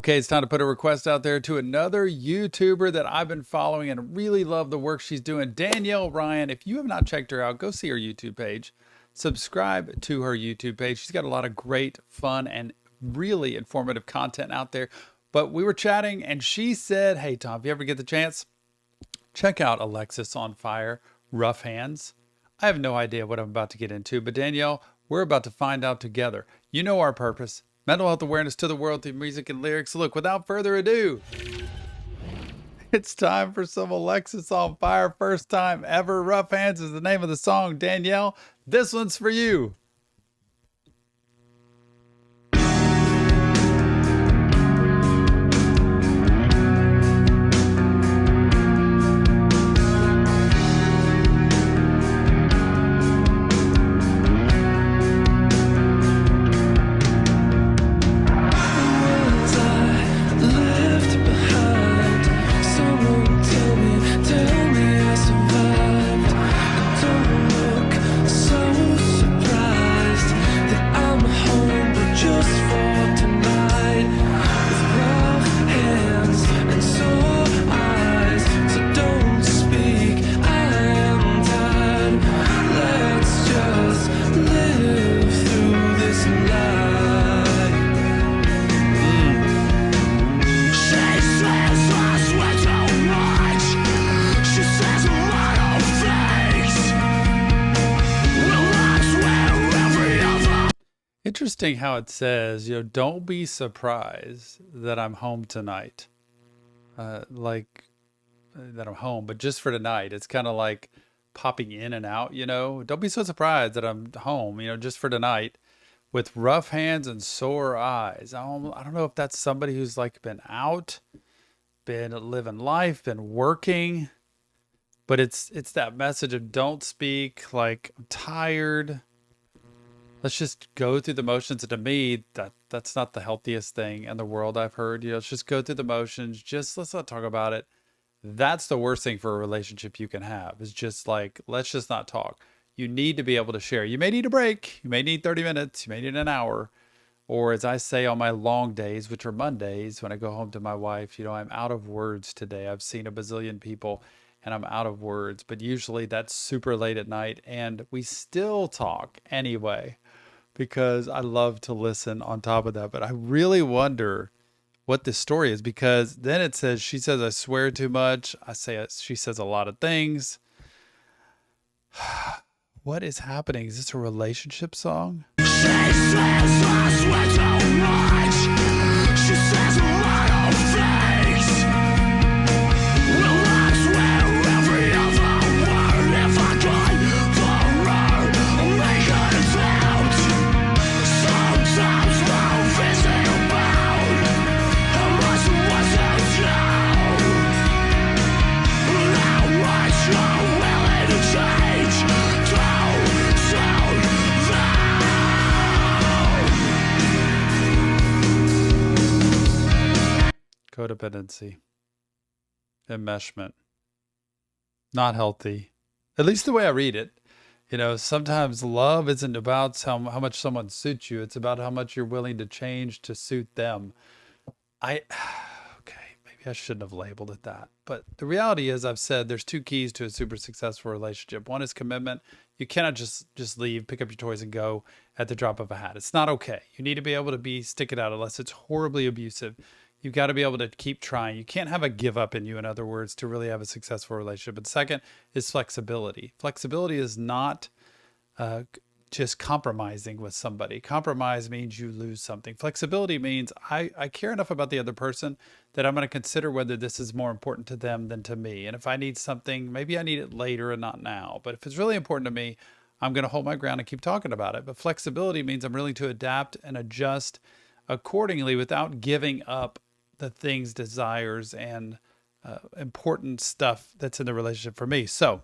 Okay, it's time to put a request out there to another YouTuber that I've been following and really love the work she's doing, Danielle Ryan. If you have not checked her out, go see her YouTube page. Subscribe to her YouTube page. She's got a lot of great, fun, and really informative content out there. But we were chatting and she said, hey, Tom, if you ever get the chance, check out Alexisonfire, Rough Hands. I have no idea what I'm about to get into, but Danielle, we're about to find out together. You know our purpose. Mental health awareness to the world through music and lyrics. Look, without further ado, it's time for some Alexisonfire. First time ever. Rough Hands is the name of the song. Danielle, this one's for you. Interesting how it says, don't be surprised that I'm home tonight. Like that I'm home, but just for tonight. It's kind of like popping in and out, Don't be so surprised that I'm home, just for tonight with rough hands and sore eyes. I don't know if that's somebody who's like been out, been living life, been working, but it's that message of don't speak, like I'm tired. Let's just go through the motions. And to me, that's not the healthiest thing in the world I've heard. Let's just go through the motions. Let's not talk about it. That's the worst thing for a relationship you can have, is just like, let's just not talk. You need to be able to share. You may need a break. You may need 30 minutes. You may need an hour. Or as I say on my long days, which are Mondays, when I go home to my wife, I'm out of words today. I've seen a bazillion people and I'm out of words, but usually that's super late at night and we still talk anyway, because I love to listen on top of that. But I really wonder what this story is, because then it says, she says, I swear too much. She says a lot of things. What is happening? Is this a relationship song? She says I swear too much. She says a lot of things. Well, I swear every other word. If I could for her, make an attempt. Sometimes love isn't about how much it wasn't you, but how much you're willing to change. Codependency, enmeshment, not healthy, at least the way I read it. Sometimes love isn't about how much someone suits you. It's about how much you're willing to change to suit them. Okay, maybe I shouldn't have labeled it that. But the reality is, I've said there's two keys to a super successful relationship. One is commitment. You cannot just leave, pick up your toys and go at the drop of a hat. It's not okay. You need to be able to stick it out unless it's horribly abusive. You've got to be able to keep trying. You can't have a give up in you, in other words, to really have a successful relationship. And second is flexibility. Flexibility is not just compromising with somebody. Compromise means you lose something. Flexibility means I care enough about the other person that I'm going to consider whether this is more important to them than to me. And if I need something, maybe I need it later and not now. But if it's really important to me, I'm going to hold my ground and keep talking about it. But flexibility means I'm willing to adapt and adjust accordingly without giving up the things, desires, and important stuff that's in the relationship for me. So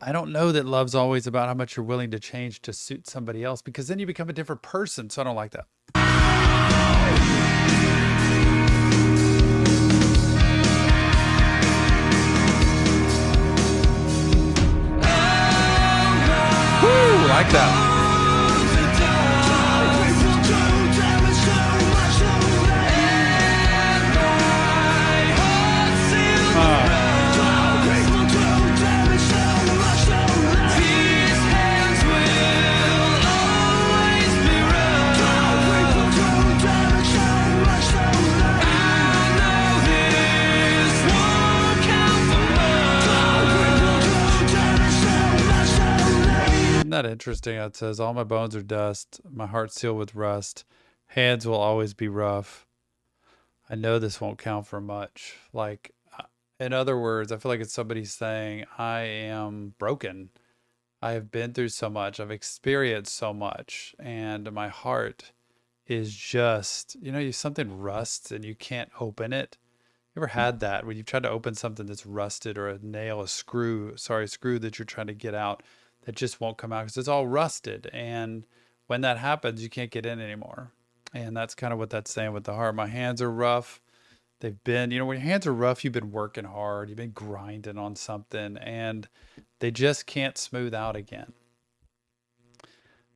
I don't know that love's always about how much you're willing to change to suit somebody else, because then you become a different person. So I don't like that. Woo, like that. that interesting? It says, all my bones are dust, my heart's sealed with rust, hands will always be rough. I know this won't count for much. Like, in other words, I feel like it's somebody saying, I am broken. I have been through so much. I've experienced so much. And my heart is just, something rusts and you can't open it. You ever had that when you've tried to open something that's rusted, or a nail, a screw that you're trying to get out that just won't come out because it's all rusted. And when that happens, you can't get in anymore. And that's kind of what that's saying with the heart. My hands are rough. They've been, when your hands are rough, you've been working hard, you've been grinding on something, and they just can't smooth out again.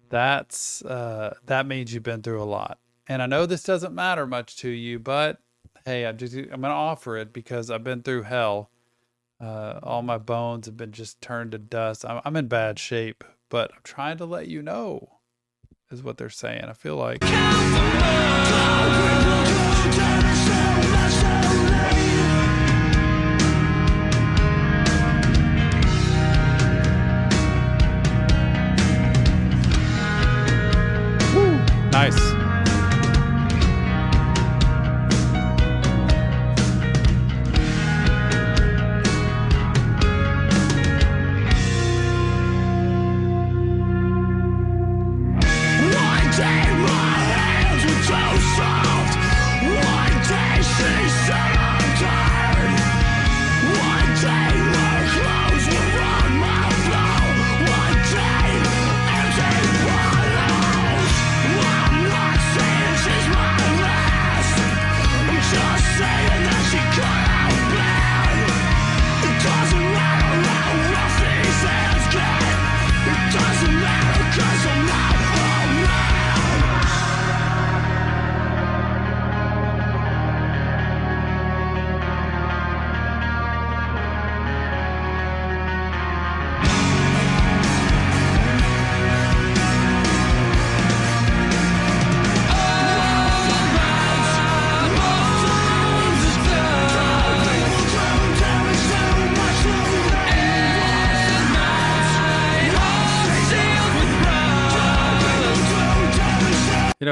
That means you've been through a lot. And I know this doesn't matter much to you, but hey, I'm going to offer it because I've been through hell. All my bones have been just turned to dust. I'm in bad shape, but I'm trying to let you know, is what they're saying. I feel like. Woo, nice.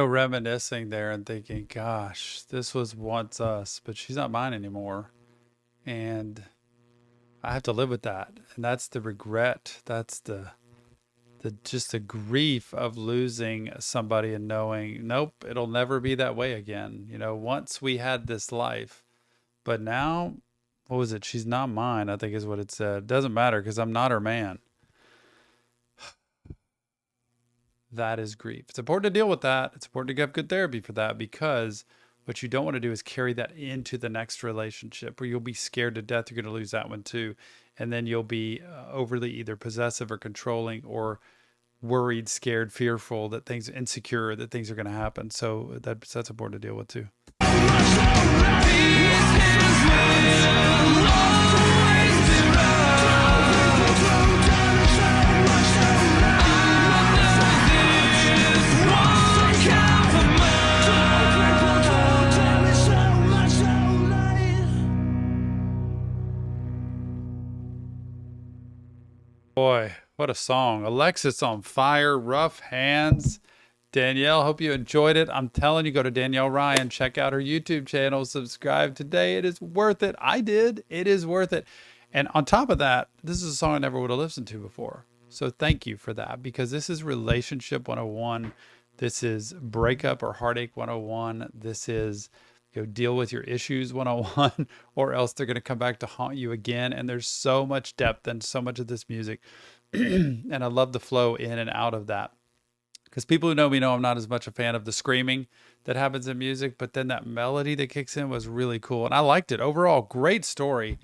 Reminiscing there and thinking, gosh, this was once us, but she's not mine anymore. And I have to live with that. And that's the regret. That's the grief of losing somebody and knowing, nope, it'll never be that way again. Once we had this life, but now, what was it? She's not mine, I think is what it said. Doesn't matter because I'm not her man. That is grief. It's important to deal with that. It's important to have good therapy for that, because what you don't want to do is carry that into the next relationship where you'll be scared to death. You're going to lose that one too. And then you'll be overly either possessive or controlling, or worried, scared, fearful that insecure that things are going to happen. So that's important to deal with too. Boy, what a song. Alexisonfire, Rough Hands. Danielle, hope you enjoyed it. I'm telling you, go to Danielle Ryan, check out her YouTube channel, subscribe today. It is worth it. I did. It is worth it. And on top of that, this is a song I never would have listened to before. So thank you for that, because this is Relationship 101. This is Breakup or Heartache 101. This is deal with your issues 101, or else they're going to come back to haunt you again. And there's so much depth and so much of this music. And I love the flow in and out of that, because people who know me know I'm not as much a fan of the screaming that happens in music, but then that melody that kicks in was really cool. And I liked it. Overall, great story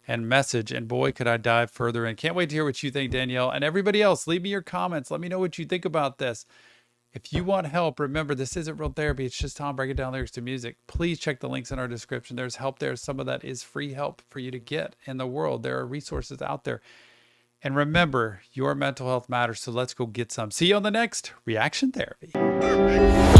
and message. And boy, could I dive further in. Can't wait to hear what you think, Danielle. And everybody else, leave me your comments. Let me know what you think about this. If you want help, remember, this isn't real therapy. It's just Tom breaking down lyrics to music. Please check the links in our description. There's help there. Some of that is free help for you to get in the world. There are resources out there. And remember, your mental health matters. So let's go get some. See you on the next Reaction Therapy.